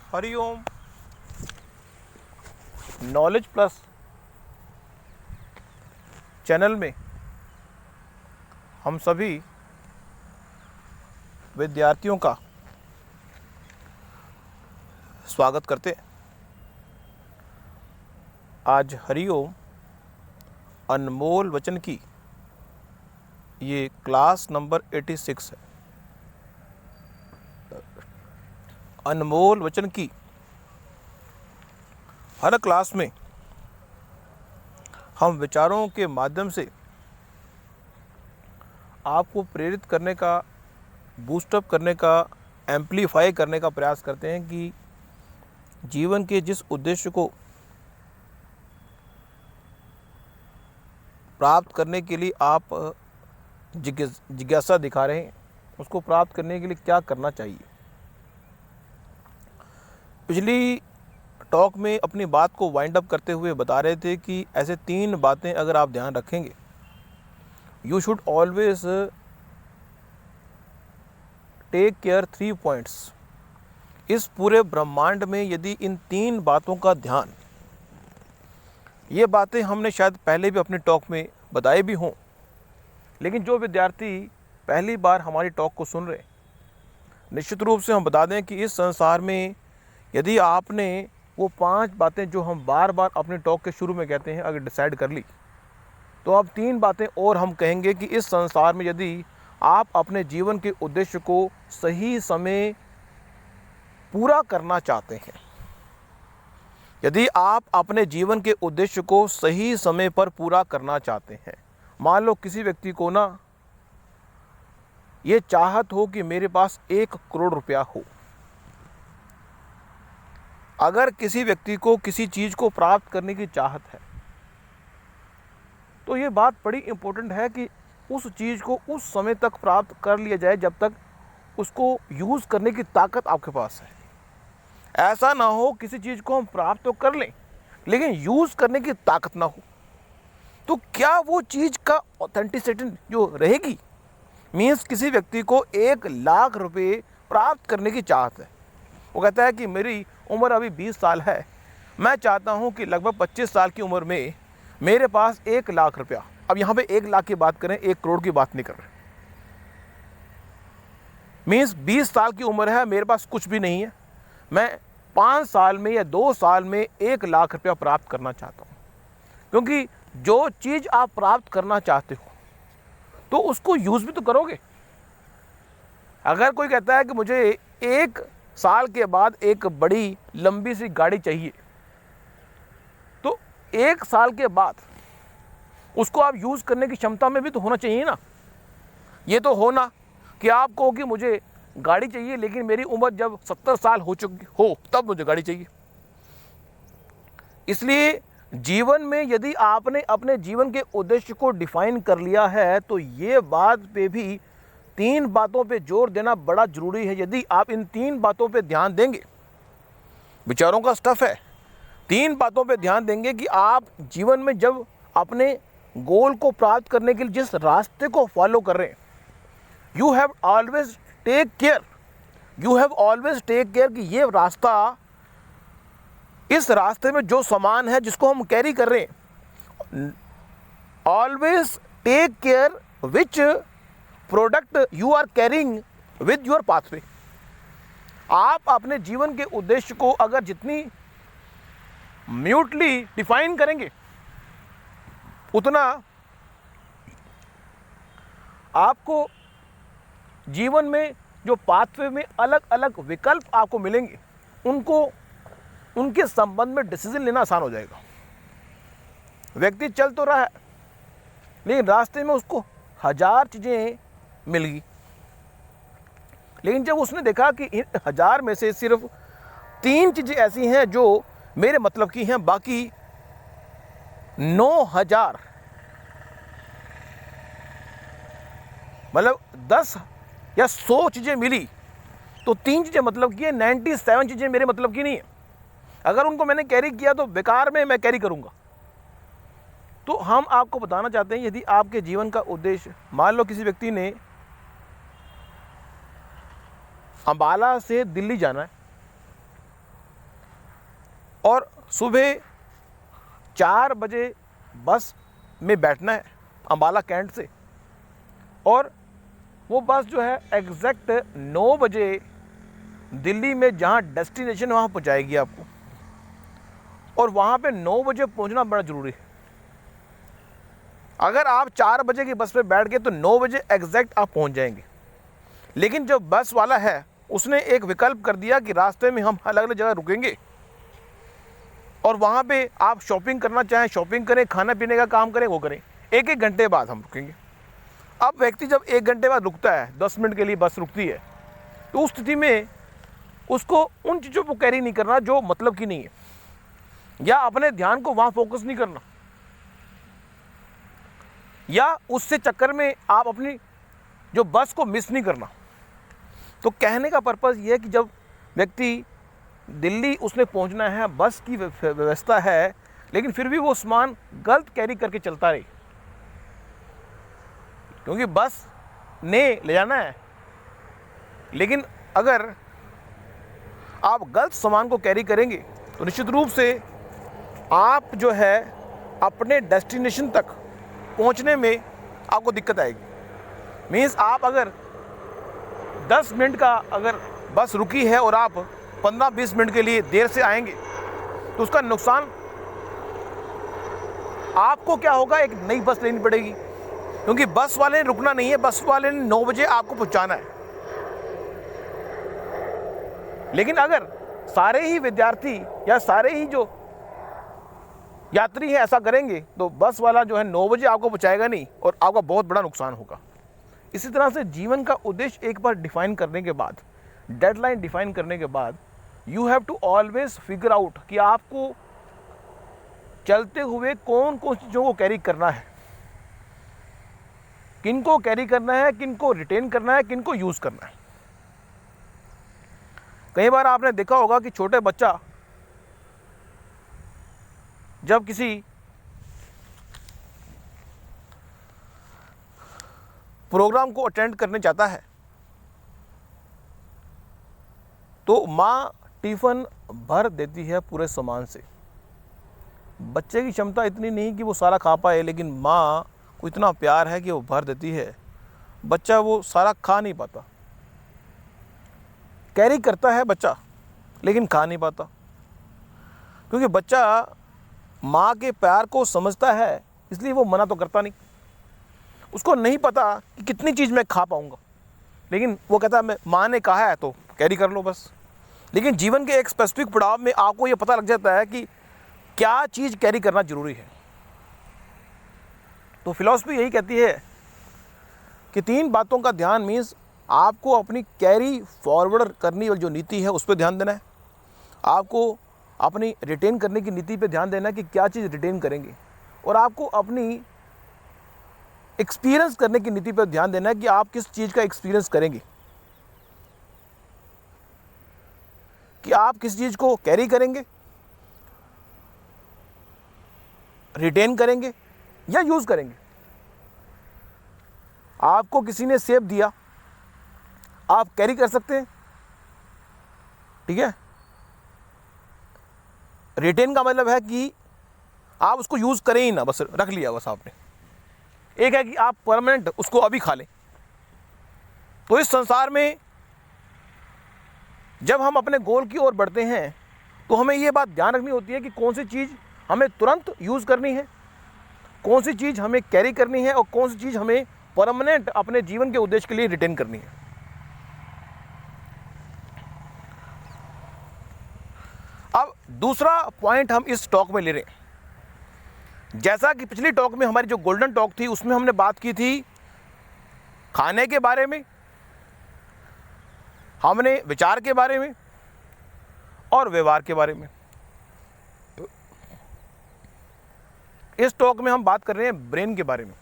Hariom. Knowledge plus channel में हम सभी विद्यार्थियों का स्वागत करते हैं। आज हरिओम अनमोल वचन की ये क्लास नंबर 86 है। अनमोल वचन की हर क्लास में हम विचारों के माध्यम से आपको प्रेरित करने का, बूस्टअप करने का, एम्प्लीफाई करने का प्रयास करते हैं कि जीवन के जिस उद्देश्य को प्राप्त करने के लिए आप जिज्ञासा दिखा रहे हैं, उसको प्राप्त करने के लिए क्या करना चाहिए। पिछली टॉक में अपनी बात को वाइंड अप करते हुए बता रहे थे कि ऐसे 3 बातें अगर आप ध्यान रखेंगे, you should always take care 3 points. इस पूरे ब्रह्मांड में यदि इन 3 बातों का ध्यान, ये बातें हमने शायद पहले भी अपनी टॉक में बताए भी हों, लेकिन जो विद्यार्थी पहली बार हमारी टॉक को सुन रहे हैं, निश्चित रूप से हम बता दें कि इस संसार में यदि आपने वो 5 बातें जो हम बार बार अपने टॉक के शुरू में कहते हैं अगर डिसाइड कर ली, तो अब 3 बातें और हम कहेंगे कि इस संसार में यदि आप अपने जीवन के उद्देश्य को सही समय पूरा करना चाहते हैं, यदि आप अपने जीवन के उद्देश्य को सही समय पर पूरा करना चाहते हैं, मान लो किसी व्यक्ति को ना ये चाहत हो कि मेरे पास 1 करोड़ रुपया हो। अगर किसी व्यक्ति को किसी चीज़ को प्राप्त करने की चाहत है, तो ये बात बड़ी इम्पोर्टेंट है कि उस चीज़ को उस समय तक प्राप्त कर लिया जाए जब तक उसको यूज़ करने की ताकत आपके पास है। ऐसा ना हो किसी चीज़ को हम प्राप्त तो कर लें लेकिन यूज़ करने की ताकत ना हो, तो क्या वो चीज़ का ऑथेंटिसिटी जो रहेगी। मीन्स किसी व्यक्ति को 1 लाख रुपए प्राप्त करने की चाहत है। वो कहता है कि मेरी उम्र अभी 20 साल है, मैं चाहता हूँ कि लगभग 25 साल की उम्र में मेरे पास 1 लाख रुपया। अब यहाँ पे 1 लाख की बात करें, 1 करोड़ की बात नहीं कर रहे। मीन्स 20 साल की उम्र है, मेरे पास कुछ भी नहीं है, मैं 5 साल में या 2 साल में 1 लाख रुपया प्राप्त करना चाहता हूँ। क्योंकि जो चीज़ आप प्राप्त करना चाहते हो तो उसको यूज़ भी तो करोगे। अगर कोई कहता है कि मुझे 1 साल के बाद एक बड़ी लंबी सी गाड़ी चाहिए, तो 1 साल के बाद उसको आप यूज़ करने की क्षमता में भी तो होना चाहिए ना। ये तो होना कि आप कहो कि मुझे गाड़ी चाहिए लेकिन मेरी उम्र जब 70 साल हो चुकी हो तब मुझे गाड़ी चाहिए। इसलिए जीवन में यदि आपने अपने जीवन के उद्देश्य को डिफाइन कर लिया है, तो ये बात पे भी 3 बातों पे जोर देना बड़ा ज़रूरी है। यदि आप इन 3 बातों पे ध्यान देंगे, विचारों का स्टफ है, 3 बातों पे ध्यान देंगे कि आप जीवन में जब अपने गोल को प्राप्त करने के लिए जिस रास्ते को फॉलो कर रहे हैं, you have always take care कि ये रास्ता, इस रास्ते में जो सामान है जिसको हम कैरी कर रहे हैं, always take care which product you are carrying with your pathway. आप अपने जीवन के उद्देश्य को अगर जितनी म्यूटली डिफाइन करेंगे, उतना आपको जीवन में जो पाथवे में अलग अलग विकल्प आपको मिलेंगे, उनके संबंध में डिसीजन लेना आसान हो जाएगा। व्यक्ति चल तो रहा है लेकिन रास्ते में उसको 1000 चीज़ें मिल गई, लेकिन जब उसने देखा कि इन 1000 में से सिर्फ 3 चीज़ें ऐसी हैं जो मेरे मतलब की हैं, बाकी 9000 मतलब 10 या 100 चीज़ें मिली, तो 3 चीज़ें मतलब की है, 97 चीज़ें मेरे मतलब की नहीं है। अगर उनको मैंने कैरी किया तो बेकार में मैं कैरी करूँगा। तो हम आपको बताना चाहते हैं, यदि आपके जीवन का उद्देश्य, मान लो किसी व्यक्ति ने अंबाला से दिल्ली जाना है, सुबह 4 बजे बस में बैठना है अम्बाला कैंट से, और वो बस जो है एग्जैक्ट 9 बजे दिल्ली में जहाँ डेस्टिनेशन वहाँ पहुँचाएगी आपको, और वहाँ पे 9 बजे पहुँचना बड़ा ज़रूरी है। अगर आप 4 बजे की बस पे बैठ गए तो 9 बजे एग्जैक्ट आप पहुँच जाएंगे। लेकिन जो बस वाला है उसने एक विकल्प कर दिया कि रास्ते में हम अलग अलग जगह रुकेंगे, और वहाँ पे आप शॉपिंग करना चाहें शॉपिंग करें, खाना पीने का काम करें वो करें। 1-1 घंटे बाद हम रुकेंगे। अब व्यक्ति जब 1 घंटे बाद रुकता है, 10 मिनट के लिए बस रुकती है, तो उस स्थिति में उसको उन चीज़ों को कैरी नहीं करना जो मतलब की नहीं है, या अपने ध्यान को वहाँ फोकस नहीं करना, या उससे चक्कर में आप अपनी जो बस को मिस नहीं करना। तो कहने का पर्पज़ ये है कि जब व्यक्ति दिल्ली उसने पहुंचना है, बस की व्यवस्था है, लेकिन फिर भी वो सामान गलत कैरी करके चलता रहे, क्योंकि बस ने ले जाना है। लेकिन अगर आप गलत सामान को कैरी करेंगे तो निश्चित रूप से आप जो है अपने डेस्टिनेशन तक पहुंचने में आपको दिक्कत आएगी। मीन्स आप अगर 10 मिनट का अगर बस रुकी है और आप 15-20 मिनट के लिए देर से आएंगे तो उसका नुकसान आपको क्या होगा, एक नई बस लेनी पड़ेगी, क्योंकि बस वाले ने रुकना नहीं है, बस वाले ने 9 बजे आपको पहुंचाना है। लेकिन अगर सारे ही विद्यार्थी या सारे ही जो यात्री हैं ऐसा करेंगे तो बस वाला जो है 9 बजे आपको पहुंचाएगा नहीं, और आपका बहुत बड़ा नुकसान होगा। इसी तरह से जीवन का उद्देश्य एक बार डिफाइन करने के बाद, डेडलाइन डिफाइन करने के बाद, you have to always figure out कि आपको चलते हुए कौन कौन चीज़ों को कैरी करना है, किनको कैरी करना है, किनको रिटेन करना है, किनको यूज़ करना है। कई बार आपने देखा होगा कि छोटे बच्चा जब किसी प्रोग्राम को अटेंड करने जाता है तो माँ टिफ़िन भर देती है पूरे सामान से। बच्चे की क्षमता इतनी नहीं कि वो सारा खा पाए, लेकिन माँ को इतना प्यार है कि वो भर देती है। बच्चा वो सारा खा नहीं पाता, कैरी करता है बच्चा लेकिन खा नहीं पाता, क्योंकि बच्चा माँ के प्यार को समझता है, इसलिए वो मना तो करता नहीं। उसको नहीं पता कि कितनी चीज़ मैं खा पाऊँगा, लेकिन वो कहता है मैं माँ ने कहा है तो कैरी कर लो बस। लेकिन जीवन के एक स्पेसिफिक पड़ाव में आपको ये पता लग जाता है कि क्या चीज़ कैरी करना ज़रूरी है। तो फिलॉसफी यही कहती है कि 3 बातों का ध्यान मीन्स आपको अपनी कैरी फॉरवर्ड करने वाली जो नीति है उस पर ध्यान देना है, आपको अपनी रिटेन करने की नीति पे ध्यान देना है कि क्या चीज़ रिटेन करेंगे, और आपको अपनी एक्सपीरियंस करने की नीति पर ध्यान देना है कि आप किस चीज़ का एक्सपीरियंस करेंगे, कि आप किस चीज़ को कैरी करेंगे, रिटेन करेंगे या यूज़ करेंगे। आपको किसी ने सेब दिया, आप कैरी कर सकते हैं, ठीक है। रिटेन का मतलब है कि आप उसको यूज़ करें ही ना, बस रख लिया बस आपने। एक है कि आप परमानेंट उसको अभी खा लें। तो इस संसार में जब हम अपने गोल की ओर बढ़ते हैं तो हमें ये बात ध्यान रखनी होती है कि कौन सी चीज़ हमें तुरंत यूज़ करनी है, कौन सी चीज़ हमें कैरी करनी है, और कौन सी चीज़ हमें परमानेंट अपने जीवन के उद्देश्य के लिए रिटेन करनी है। अब दूसरा पॉइंट हम इस टॉक में ले रहे हैं। जैसा कि पिछली टॉक में हमारी जो गोल्डन टॉक थी उसमें हमने बात की थी खाने के बारे में, हमने विचार के बारे में और व्यवहार के बारे में। इस टॉक में हम बात कर रहे हैं ब्रेन के बारे में।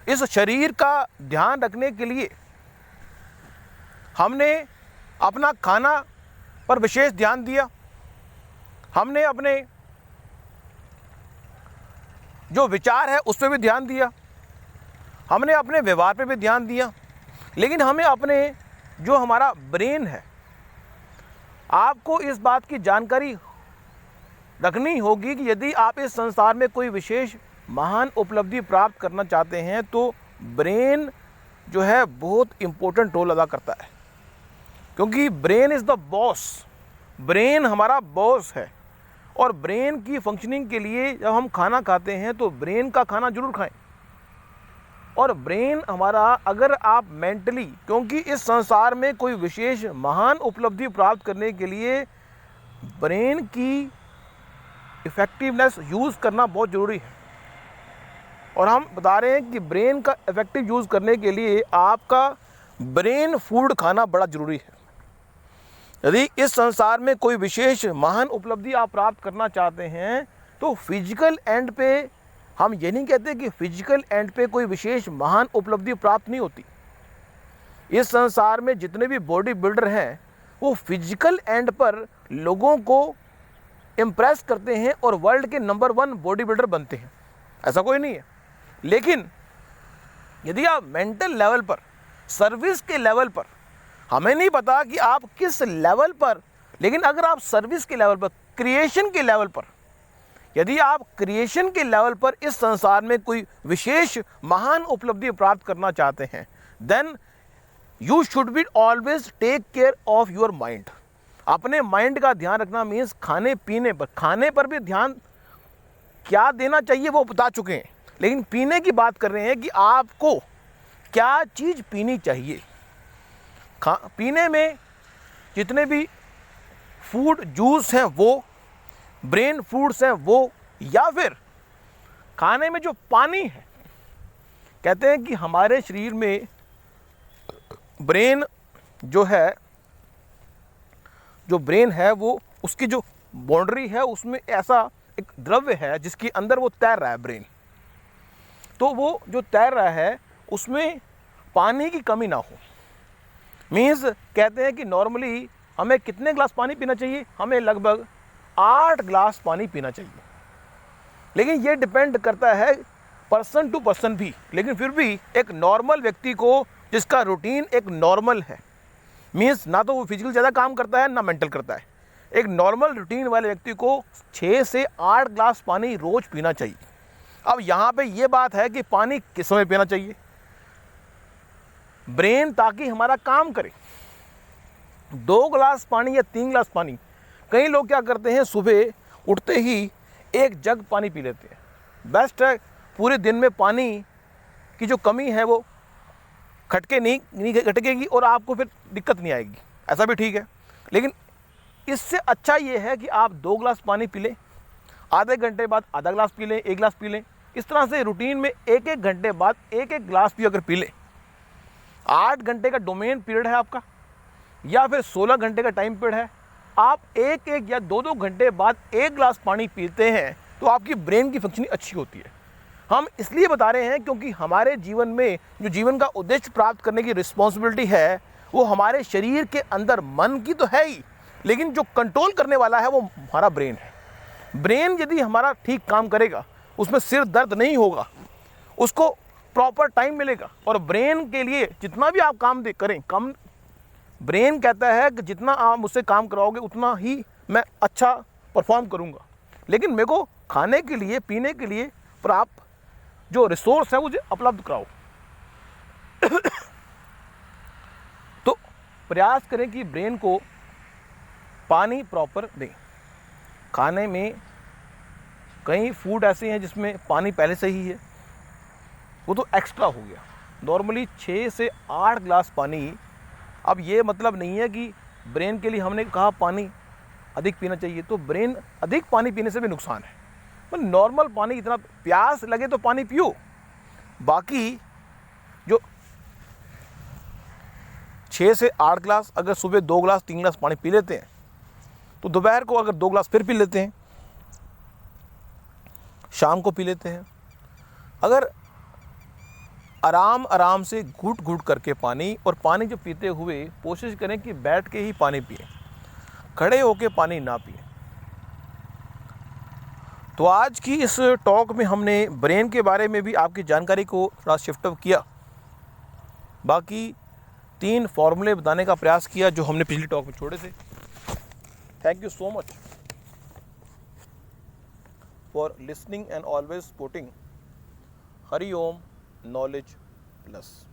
इस शरीर का ध्यान रखने के लिए हमने अपना खाना पर विशेष ध्यान दिया, हमने अपने जो विचार है उस पर भी ध्यान दिया, हमने अपने व्यवहार पे भी ध्यान दिया, लेकिन हमें अपने जो हमारा ब्रेन है, आपको इस बात की जानकारी रखनी होगी कि यदि आप इस संसार में कोई विशेष महान उपलब्धि प्राप्त करना चाहते हैं तो ब्रेन जो है बहुत इम्पोर्टेंट रोल अदा करता है, क्योंकि brain is the boss. Brain हमारा बॉस है और ब्रेन की फंक्शनिंग के लिए जब हम खाना खाते हैं तो ब्रेन का खाना जरूर खाएं। और ब्रेन हमारा, अगर आप मेंटली, क्योंकि इस संसार में कोई विशेष महान उपलब्धि प्राप्त करने के लिए ब्रेन की इफ़ेक्टिवनेस यूज़ करना बहुत ज़रूरी है। और हम बता रहे हैं कि ब्रेन का इफ़ेक्टिव यूज़ करने के लिए आपका ब्रेन फूड खाना बड़ा ज़रूरी है। यदि इस संसार में कोई विशेष महान उपलब्धि आप प्राप्त करना चाहते हैं तो फिजिकल एंड पे, हम ये नहीं कहते कि फिजिकल एंड पे कोई विशेष महान उपलब्धि प्राप्त नहीं होती। इस संसार में जितने भी बॉडी बिल्डर हैं वो फिजिकल एंड पर लोगों को इम्प्रेस करते हैं और वर्ल्ड के नंबर 1 बॉडी बिल्डर बनते हैं, ऐसा कोई नहीं है। लेकिन यदि आप मेंटल लेवल पर, सर्विस के लेवल पर, हमें नहीं पता कि आप किस लेवल पर, लेकिन अगर आप सर्विस के लेवल पर, क्रिएशन के लेवल पर, यदि आप क्रिएशन के लेवल पर इस संसार में कोई विशेष महान उपलब्धि प्राप्त करना चाहते हैं, then you should be always take care of your mind. अपने माइंड का ध्यान रखना मीन्स खाने पीने पर, खाने पर भी ध्यान क्या देना चाहिए वो बता चुके हैं, लेकिन पीने की बात कर रहे हैं कि आपको क्या चीज़ पीनी चाहिए। पीने में जितने भी फूड जूस हैं वो, ब्रेन फूड्स हैं वो, या फिर खाने में जो पानी है, कहते हैं कि हमारे शरीर में ब्रेन जो है, जो ब्रेन है वो, उसकी जो बाउंड्री है उसमें ऐसा एक द्रव्य है जिसके अंदर वो तैर रहा है ब्रेन। तो वो जो तैर रहा है उसमें पानी की कमी ना हो। मीन्स कहते हैं कि नॉर्मली हमें कितने ग्लास पानी पीना चाहिए, हमें लगभग 8 ग्लास पानी पीना चाहिए। लेकिन ये डिपेंड करता है पर्सन टू पर्सन भी, लेकिन फिर भी एक नॉर्मल व्यक्ति को जिसका रूटीन एक नॉर्मल है, मीन्स ना तो वो फिजिकल ज़्यादा काम करता है ना मेंटल करता है, एक नॉर्मल रूटीन वाले व्यक्ति को 6 से 8 ग्लास पानी रोज़ पीना चाहिए। अब यहाँ पे ये बात है कि पानी किस समय पीना चाहिए। ब्रेन ताकि हमारा काम करे, 2 ग्लास पानी या 3 ग्लास पानी, कई लोग क्या करते हैं सुबह उठते ही 1 जग पानी पी लेते हैं। बेस्ट है, पूरे दिन में पानी की जो कमी है वो नहीं घटेगी और आपको फिर दिक्कत नहीं आएगी, ऐसा भी ठीक है। लेकिन इससे अच्छा ये है कि आप 2 ग्लास पानी पी लें, आधे घंटे बाद आधा ग्लास पी लें, 1 ग्लास पी लें। इस तरह से रूटीन में 1-1 घंटे बाद 1-1 ग्लास भी अगर पी लें, 8 घंटे का डोमेन पीरियड है आपका या फिर 16 घंटे का टाइम पीरियड है, आप 1-1 या 2-2 घंटे बाद 1 ग्लास पानी पीते हैं तो आपकी ब्रेन की फंक्शनिंग अच्छी होती है। हम इसलिए बता रहे हैं क्योंकि हमारे जीवन में जो जीवन का उद्देश्य प्राप्त करने की रिस्पॉन्सिबिलिटी है वो हमारे शरीर के अंदर मन की तो है ही, लेकिन जो कंट्रोल करने वाला है वो हमारा ब्रेन है। ब्रेन यदि हमारा ठीक काम करेगा, उसमें सिर दर्द नहीं होगा, उसको प्रॉपर टाइम मिलेगा। और ब्रेन के लिए जितना भी आप काम करें, कम ब्रेन कहता है कि जितना आप मुझसे काम कराओगे उतना ही मैं अच्छा परफॉर्म करूँगा। लेकिन मेरे को खाने के लिए, पीने के लिए प्राप्त जो रिसोर्स है मुझे उपलब्ध कराओ। तो प्रयास करें कि ब्रेन को पानी प्रॉपर दें। खाने में कई फूड ऐसे हैं जिसमें पानी पहले से ही है, वो तो एक्स्ट्रा हो गया। नॉर्मली 6 से 8 ग्लास पानी। अब ये मतलब नहीं है कि ब्रेन के लिए हमने कहा पानी अधिक पीना चाहिए तो ब्रेन अधिक पानी पीने से भी नुकसान है। पर नॉर्मल पानी, इतना प्यास लगे तो पानी पियो। बाकी जो 6 से 8 ग्लास, अगर सुबह 2 ग्लास 3 ग्लास पानी पी लेते हैं तो दोपहर को अगर 2 ग्लास फिर पी लेते हैं, शाम को पी लेते हैं। अगर आराम से घूट घूट करके पानी, और पानी जो पीते हुए कोशिश करें कि बैठ के ही पानी पिए, खड़े होके पानी ना पिए। तो आज की इस टॉक में हमने ब्रेन के बारे में भी आपकी जानकारी को थोड़ा शिफ्ट अप किया। बाकी 3 फॉर्मूले बताने का प्रयास किया जो हमने पिछली टॉक में छोड़े थे। Thank you so much for listening and always supporting Hari Om Knowledge Plus.